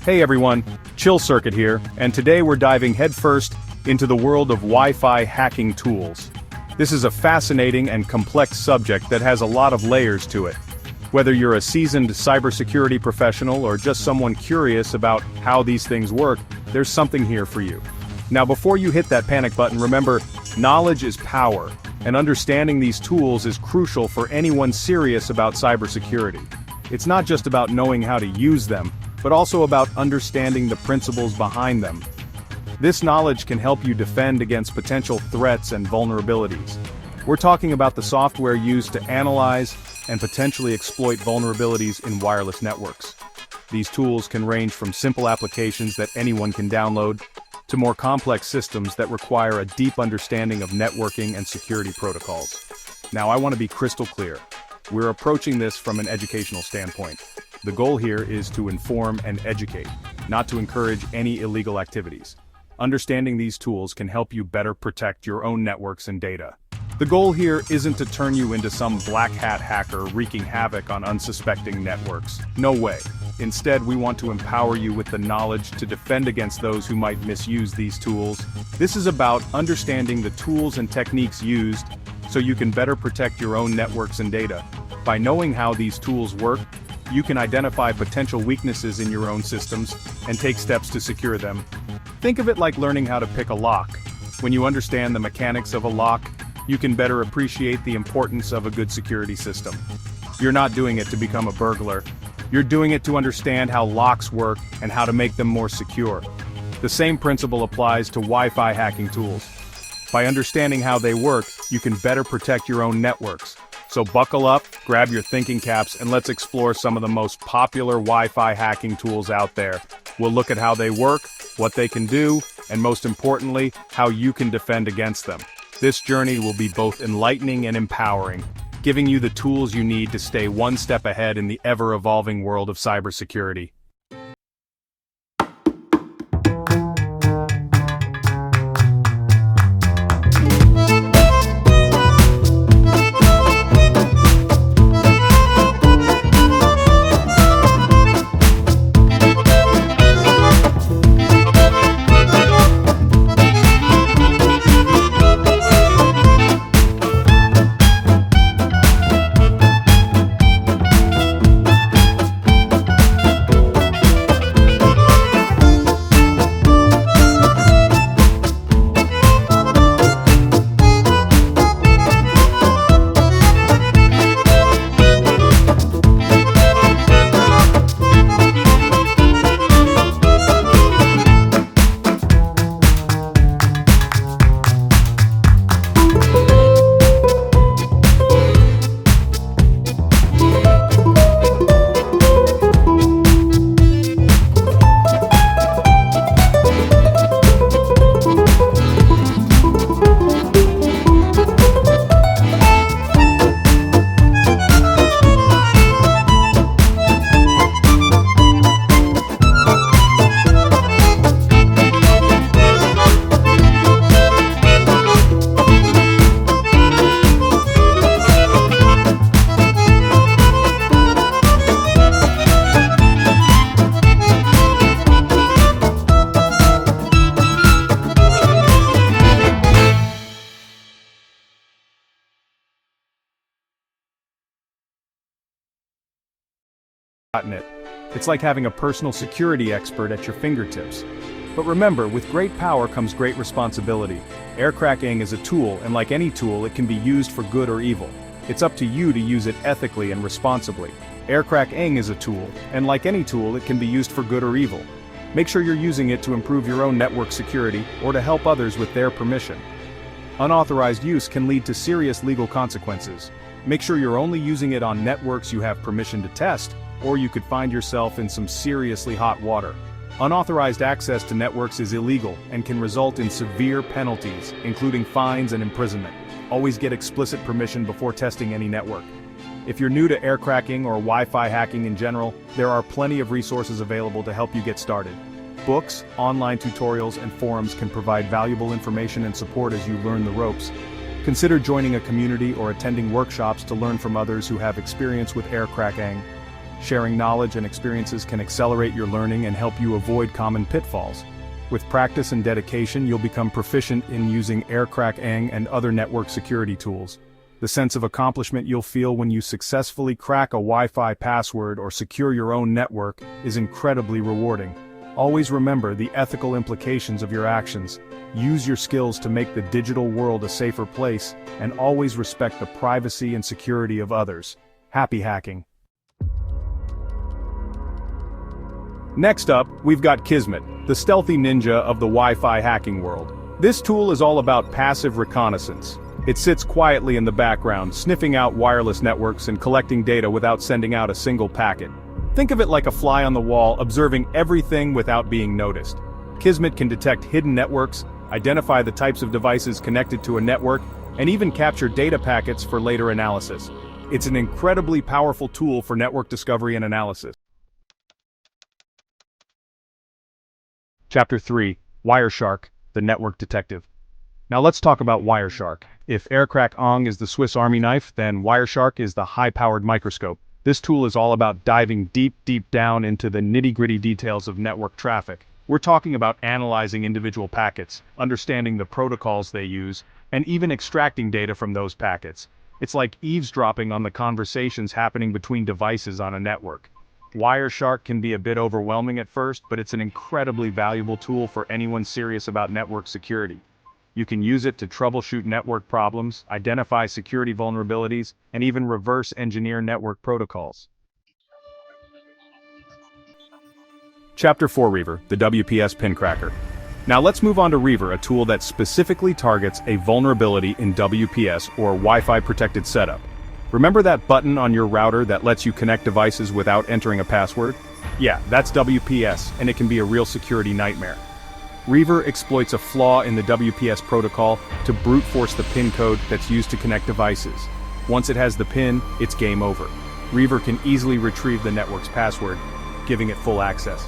Hey everyone, Chill Circuit here, and today we're diving headfirst into the world of Wi-Fi hacking tools. This is a fascinating and complex subject that has a lot of layers to it. Whether you're a seasoned cybersecurity professional or just someone curious about how these things work, there's something here for you. Now before you hit that panic button, remember, knowledge is power, and understanding these tools is crucial for anyone serious about cybersecurity. It's not just about knowing how to use them, but also about understanding the principles behind them. This knowledge can help you defend against potential threats and vulnerabilities. We're talking about the software used to analyze and potentially exploit vulnerabilities in wireless networks. These tools can range from simple applications that anyone can download, to more complex systems that require a deep understanding of networking and security protocols. Now I want to be crystal clear. We're approaching this from an educational standpoint. The goal here is to inform and educate, not to encourage any illegal activities. Understanding these tools can help you better protect your own networks and data. The goal here isn't to turn you into some black hat hacker wreaking havoc on unsuspecting networks. No way. Instead, we want to empower you with the knowledge to defend against those who might misuse these tools. This is about understanding the tools and techniques used so you can better protect your own networks and data. By knowing how these tools work, you can identify potential weaknesses in your own systems and take steps to secure them. Think of it like learning how to pick a lock. When you understand the mechanics of a lock, you can better appreciate the importance of a good security system. You're not doing it to become a burglar. You're doing it to understand how locks work and how to make them more secure. The same principle applies to Wi-Fi hacking tools. By understanding how they work, you can better protect your own networks. So buckle up, grab your thinking caps, and let's explore some of the most popular Wi-Fi hacking tools out there. We'll look at how they work, what they can do, and most importantly, how you can defend against them. This journey will be both enlightening and empowering, giving you the tools you need to stay one step ahead in the ever-evolving world of cybersecurity. It's like having a personal security expert at your fingertips. But remember, with great power comes great responsibility. Aircracking is a tool, and like any tool, it can be used for good or evil. It's up to you to use it ethically and responsibly. Aircracking is a tool, and like any tool, it can be used for good or evil. Make sure you're using it to improve your own network security or to help others with their permission. Unauthorized use can lead to serious legal consequences. Make sure you're only using it on networks you have permission to test, or you could find yourself in some seriously hot water. Unauthorized access to networks is illegal and can result in severe penalties, including fines and imprisonment. Always get explicit permission before testing any network. If you're new to aircracking or Wi-Fi hacking in general, there are plenty of resources available to help you get started. Books, online tutorials, and forums can provide valuable information and support as you learn the ropes. Consider joining a community or attending workshops to learn from others who have experience with aircracking. Sharing knowledge and experiences can accelerate your learning and help you avoid common pitfalls. With practice and dedication, you'll become proficient in using aircrack-ing and other network security tools. The sense of accomplishment you'll feel when you successfully crack a Wi-Fi password or secure your own network is incredibly rewarding. Always remember the ethical implications of your actions. Use your skills to make the digital world a safer place, and always respect the privacy and security of others. Happy hacking! Next up, we've got Kismet, the stealthy ninja of the Wi-Fi hacking world. This tool is all about passive reconnaissance. It sits quietly in the background, sniffing out wireless networks and collecting data without sending out a single packet. Think of it like a fly on the wall, observing everything without being noticed. Kismet can detect hidden networks, identify the types of devices connected to a network, and even capture data packets for later analysis. It's an incredibly powerful tool for network discovery and analysis. Chapter 3, Wireshark, the Network Detective. Now let's talk about Wireshark. If aircrack-ing is the Swiss Army knife, then Wireshark is the high-powered microscope. This tool is all about diving deep down into the nitty-gritty details of network traffic. We're talking about analyzing individual packets, understanding the protocols they use, and even extracting data from those packets. It's like eavesdropping on the conversations happening between devices on a network. Wireshark can be a bit overwhelming at first, but it's an incredibly valuable tool for anyone serious about network security. You can use it to troubleshoot network problems, identify security vulnerabilities, and even reverse engineer network protocols. Chapter 4, Reaver, the WPS pin cracker. Now let's move on to Reaver, a tool that specifically targets a vulnerability in WPS or Wi-Fi protected setup. Remember that button on your router that lets you connect devices without entering a password? Yeah, that's WPS, and it can be a real security nightmare. Reaver exploits a flaw in the WPS protocol to brute force the PIN code that's used to connect devices. Once it has the PIN, it's game over. Reaver can easily retrieve the network's password, giving it full access.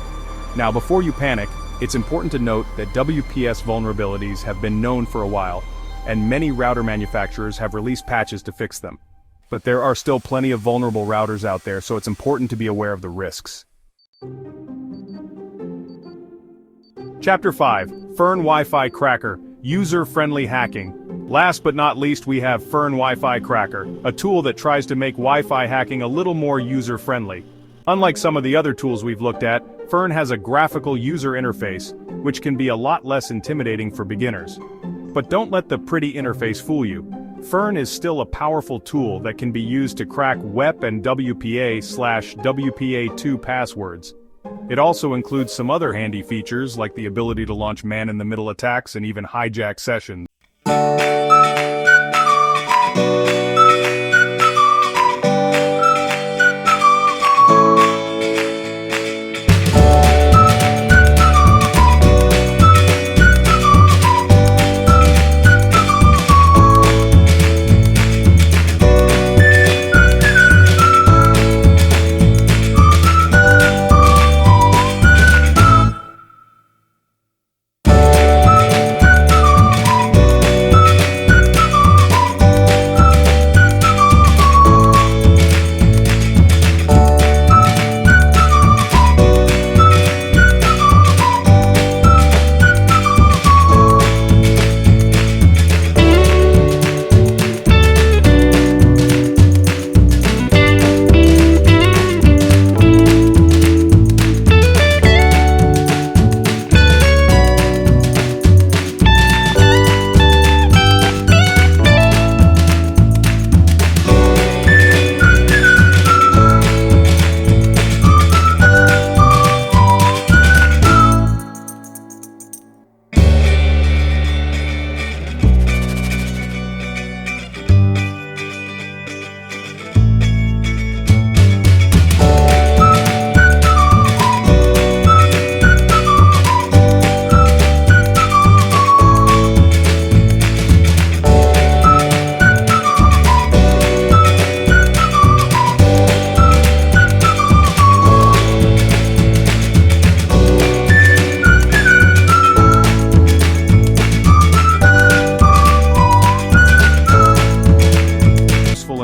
Now, before you panic, it's important to note that WPS vulnerabilities have been known for a while, and many router manufacturers have released patches to fix them. But there are still plenty of vulnerable routers out there, so it's important to be aware of the risks. Chapter 5, Fern Wi-Fi Cracker, User-Friendly Hacking. Last but not least, we have Fern Wi-Fi Cracker, a tool that tries to make Wi-Fi hacking a little more user-friendly. Unlike some of the other tools we've looked at, Fern has a graphical user interface, which can be a lot less intimidating for beginners. But don't let the pretty interface fool you. Fern is still a powerful tool that can be used to crack WEP and WPA/WPA2 passwords. It also includes some other handy features like the ability to launch man-in-the-middle attacks and even hijack sessions.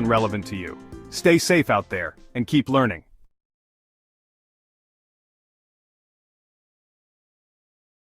Relevant to you. Stay safe out there, and keep learning.